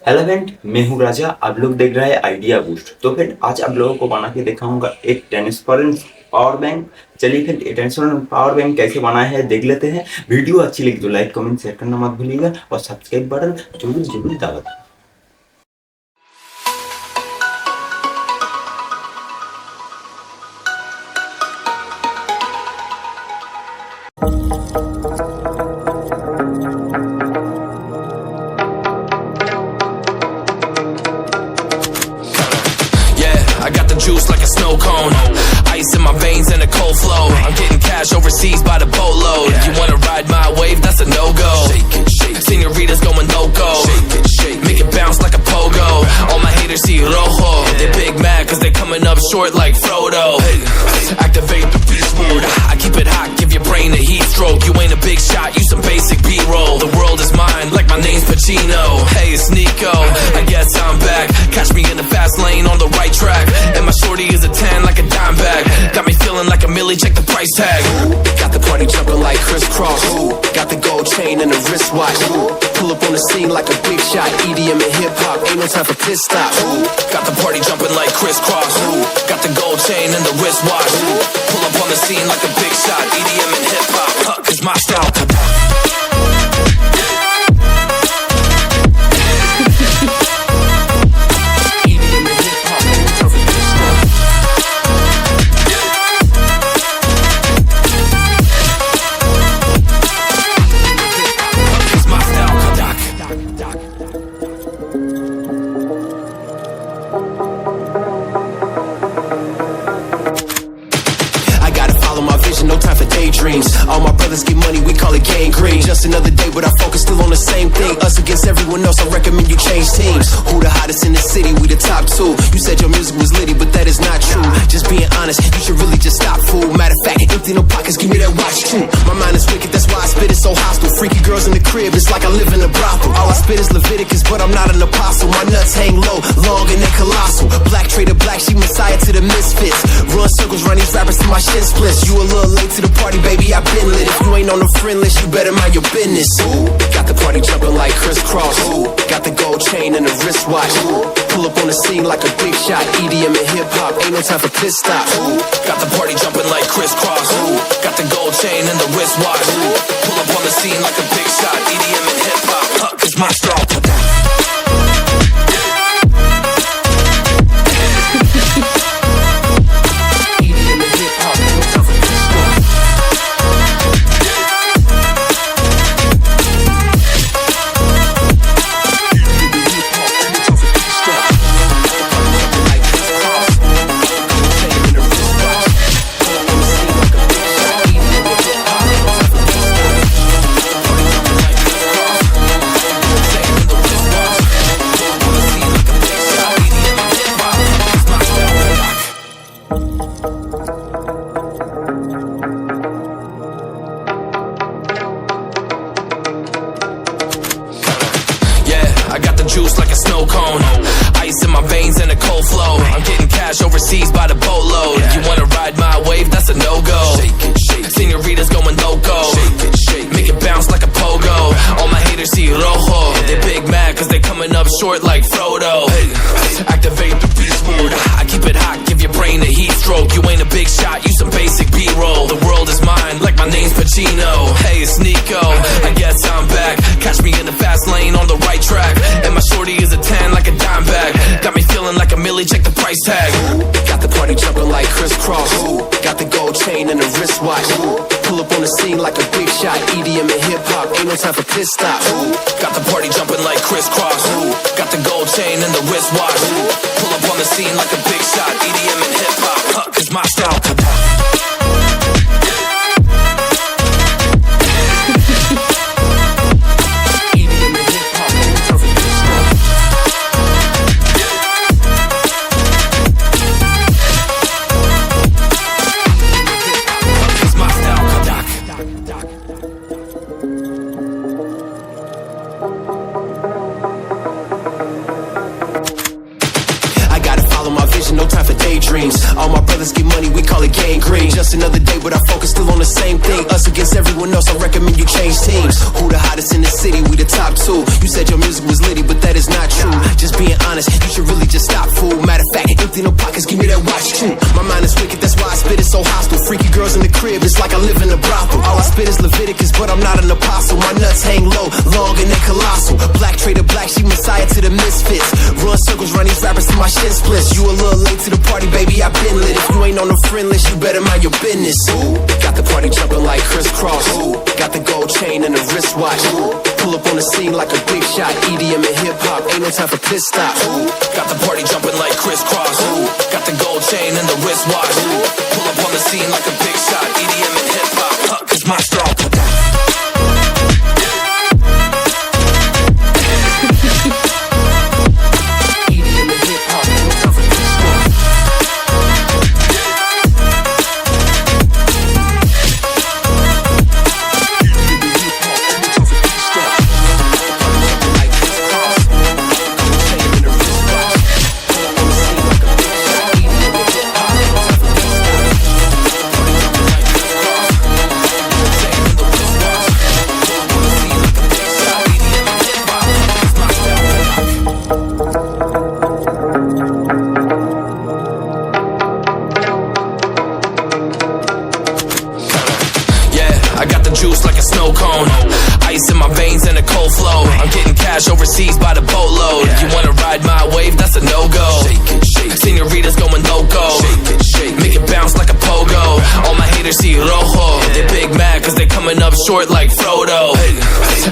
Element मैं हूँ राजा, आप लोग देख रहे हैं आइडिया बूस्ट। तो फिर आज आप लोगों को बना के दिखाऊंगा एक ट्रांसपेरेंट पावर बैंक। चलिए फिर ये ट्रांसपेरेंट पावर बैंक कैसे बनाया है देख लेते हैं। वीडियो अच्छी लगी तो लाइक कमेंट शेयर करना मत भूलिएगा और सब्सक्राइब बटन जरूर दबाइए। I got the juice like a snow cone, ice in my veins and a cold flow. I'm getting cash overseas by the boatload. You wanna ride my wave? That's a no-go. Senoritas going loco, make it bounce like a pogo. All my haters see rojo, they big mad cause they coming up short like Frodo. Activate the beast mode, I keep it hot, give your brain a heat stroke. You ain't a big shot, you some basic B-roll. The world is mine like my name's Pacino. Hey, it's Nico, I guess I'm back. Catch me in the fast lane on the right track. And my shorty is a 10 like a dime bag. Got me feeling like a millie, check the price tag. Got the party jumping like crisscross. Got the gold chain and the wristwatch. Pull up on the scene like a big shot. EDM and hip hop, ain't no time for pit stops. Got the party jumping like crisscross. Got the gold chain and the wristwatch. Pull up on the scene like a big shot. EDM and hip hop, cause my style. No time for daydreams. All my brothers get money, we call it gangrene. Just another day, but I focus still on the same thing. Us against everyone else, I recommend you change teams. Who the hottest in the city? We the top two. You said your music was litty, but that is not true. Just being honest, you should really just stop, fool. Matter of fact, empty no pockets, give me that watch too. My mind is wicked, that's why I spit it so hostile. Freaky girls in the crib, it's like I live in a brothel. All I spit is Leviticus, but I'm not an apostle. My nuts hang low, long and they colossal. Black trader black, she messiah to the misfits. Run circles, run these rappers till my shit splits. You a little late to the party, baby, I've been lit. If you ain't on the friend list, you better mind your business. Got the party jumping like crisscross. Got the gold chain and the wristwatch. Pull up on the scene like a big shot. EDM and hip hop, ain't no time for pit stops. Got the party jumping like crisscross. Got the gold chain and the wristwatch. Pull up on the scene like a big shot. EDM and hip hop, cause my style. I got the juice like a snow cone, ice in my veins and a cold flow. I'm getting cash overseas by the boatload. You wanna ride my wave? That's a no-go. Senoritas going loco, make it bounce like a pogo. All my haters see rojo, they big mad cause they coming up short like Frodo. Activate the beast mode, I keep it hot, give your brain a heat stroke. You ain't a big shot, you some basic B-roll. The world is mine like my name's Pacino. Hey, it's Nico, I guess I'm back. Catch me in the fast lane on the right track. And my shorty is a 10 like a dime bag. Got me feeling like a millie, check the price tag. Got the party jumping like crisscross. Got the gold chain and the wristwatch. Pull up on the scene like a big shot. EDM and hip hop, ain't no time for pit stops. Got the party jumping like crisscross. Got the gold chain and the wristwatch. Pull up on the scene like a big shot. EDM and hip hop, cause my style. No time for daydreams. All my brothers get money, we call call it gangrene. Just another day, but our focus still on the same thing. Us against everyone else, I recommend you change teams. Who the hottest in the city? We the top two. You said your music was litty, but that is not true. Just being honest, you should really just stop, fool. Matter of fact, empty no pockets, give me that watch too. My mind is wicked, that's why I spit it so hostile. Freaky girls in the crib, it's like I live in a brothel. All I spit is Leviticus, but I'm not an apostle. My nuts hang low, long and they colossal. Black trader black, she messiah to the misfits. Run circles, run these rappers to my shin splits. You a little late to the party, baby, I been lit. If you ain't on the friend list, you better mind your business. Ooh, got the party jumping like crisscross. Ooh, got the gold chain and the wristwatch. Ooh, pull up on the scene like a big shot. EDM and hip hop, ain't no time for piss stops. Ooh, got the party jumping like crisscross. Ooh, got the gold chain and the wristwatch. Ooh, pull up on the scene like a big shot. EDM and hip hop, cause my style. Juice like a snow cone, ice in my veins and a cold flow. I'm getting cash overseas by the boatload. You wanna ride my wave? That's a no-go. Senoritas going loco, make it bounce like a pogo. All my haters see rojo, they big mad cause they coming up short like Frodo.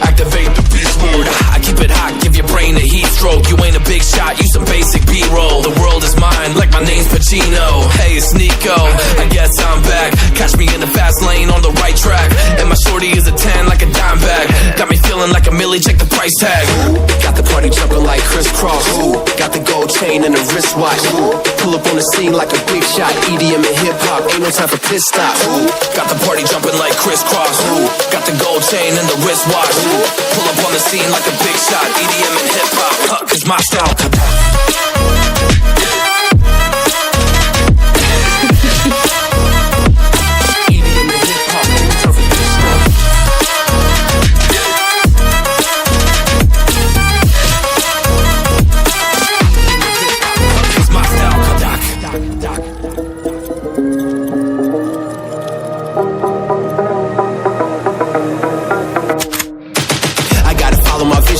Activate the beast mode, I keep it hot, give your brain a heat stroke. You ain't a big shot, you some basic B-roll. The world is mine, like my name's Pacino. Hey, it's Nico, I guess I'm back. Catch me in the fast lane on the right track. And my shorty is a 10 like a dime bag. Got me feeling like a millie, check the price tag. Ooh, got the party jumping like crisscross. Ooh, got the gold chain and the wristwatch. Ooh, pull up on the scene like a big shot. EDM and hip hop, ain't no time for piss stops. Ooh, got the party jumping like crisscross. Ooh, got the gold chain and the wristwatch. Ooh, pull up on the scene like a big shot. EDM and hip hop, cause my style.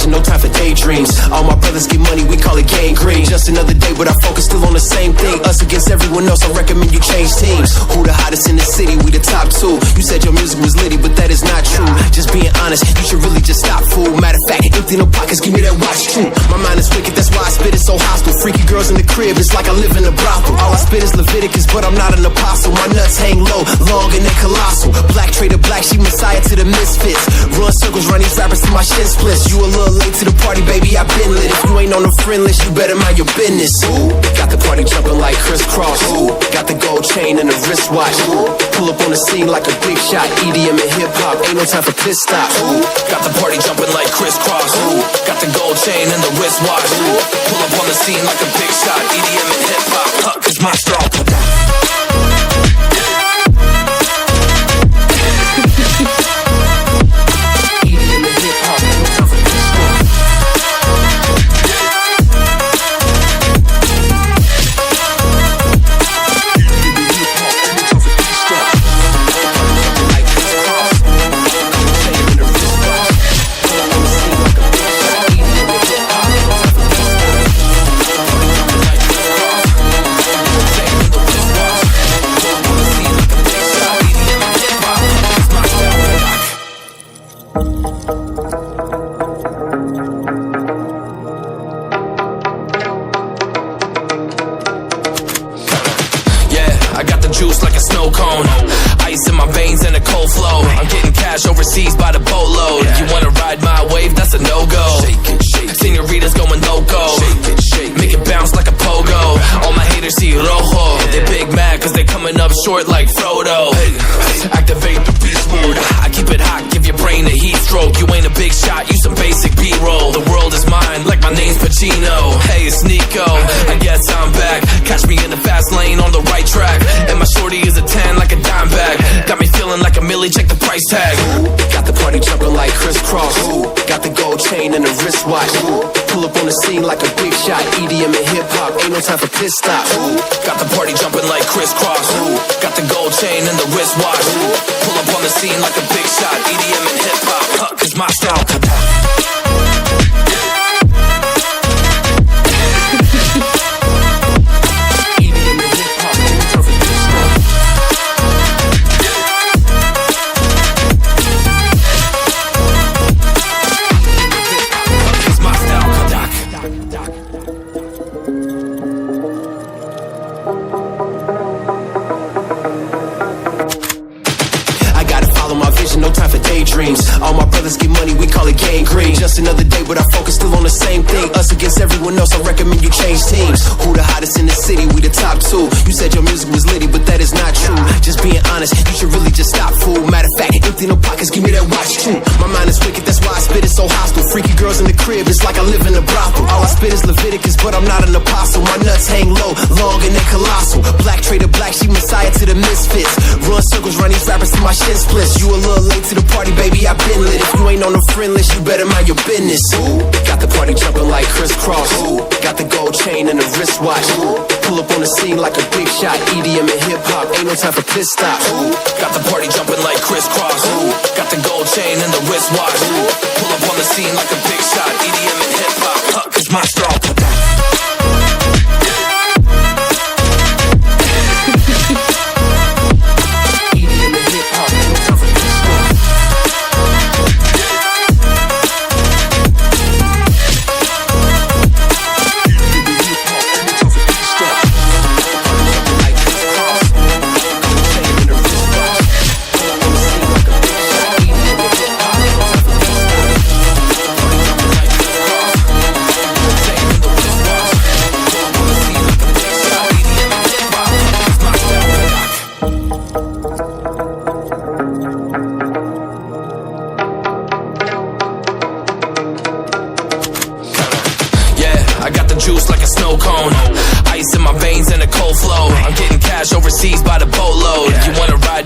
No time for daydreams. All my brothers get money, we call it gangrene. Just another day, but our focus still on the same thing. Us against everyone else, I recommend you change teams. Who the hottest in the city? We the top two. You said your music was litty, but that is not true. Just being honest, you should really just stop, fool. Matter of fact, empty no pockets, give me that watch too. My mind is wicked, that's why I spit it so hostile. Freaky girls in the crib, it's like I live in a brothel. All I spit is Leviticus, but I'm not an apostle. My nuts hang low, long and they colossal. Black trader black, she messiah to the misfits. Run circles, run these rappers to my shin splits. You a little late to the party, baby, I been lit. If you ain't on the friend list, you better mind your business. Ooh, got the party jumping like crisscross. Ooh, got the gold chain and the wristwatch. Ooh, pull up on the scene like a big shot. EDM and hip hop, ain't no time for piss stops. Ooh, got the party jumping like crisscross. Ooh, got the gold chain and the wristwatch. Ooh, pull up on the scene like a big shot. EDM and hip hop, cause my style. I got the juice like a snow cone, ice in my veins and a cold flow. I'm getting cash overseas by the boatload. You wanna ride my wave? That's a no-go. Senoritas going loco, make it bounce like a pogo. All my haters see rojo, they big mad cause they coming up short like Frodo. Activate the beast mode, I keep it hot, give your brain a heat stroke. You ain't a big shot, you some basic B-roll. The world is mine, like my name's Pacino. Hey, it's Nico, I guess I'm back. Catch me in the fast lane on the right track. And my shorty is a price tag. Got the party jumping like crisscross. Got the gold chain and the wristwatch. Pull up on the scene like a big shot. EDM and hip hop, ain't no time for pit stops. Got the party jumping like crisscross. Got the gold chain and the wristwatch. Pull up on the scene like a big shot. EDM and hip hop, cause my style. No time for daydreams. All my brothers get money, we call it gangrene. Just another day, but our focus still on the same thing. Us against everyone else, I recommend you change teams. Who the hottest in the city? We the top two. You said your music was litty, but that is not true. Just being honest, you should really just stop, fool. Matter of fact, empty no pockets, give me that watch too. My mind is wicked, that's why I spit it so hostile. Freaky girls in the crib, it's like I live in a brothel. All I spit is Leviticus, but I'm not an apostle. My nuts hang low, long and they colossal. Black trader black, she messiah to the misfits. Run circles, run these rappers to my shin splits. You a little late to the party, baby, I been lit. If you ain't on the friend list, you better mind your business. Got the party jumping like crisscross. Got the gold chain and the wristwatch. Pull up on the scene like a big shot. EDM and hip hop, ain't no time for pit stops. Got the party jumping like crisscross. Got the gold chain and the wristwatch. Pull up on the scene like a big shot. EDM and hip hop, cause my style. I got the juice like a snow cone. Ice in my veins and a cold flow. I'm getting cash overseas by the boatload. You wanna ride?